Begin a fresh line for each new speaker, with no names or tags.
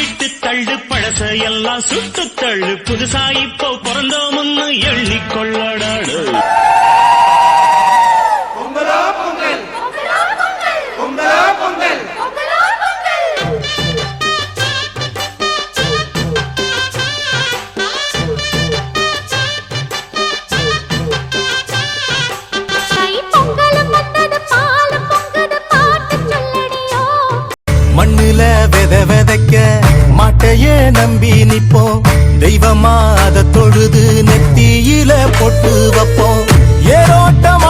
விட்டு தள்ளு பழச எல்லாம் சுட்டு தள்ளு புதுசா இப்போ பிறந்தோம்னு எண்ணிக்கொள்ளடாடு
மண்ணுல விதைக்க மாட்டையே நம்பி நிப்போம் தெய்வமா அத தொழுது நெத்தியில பொட்டு வைப்போம் ஏரோட்டம்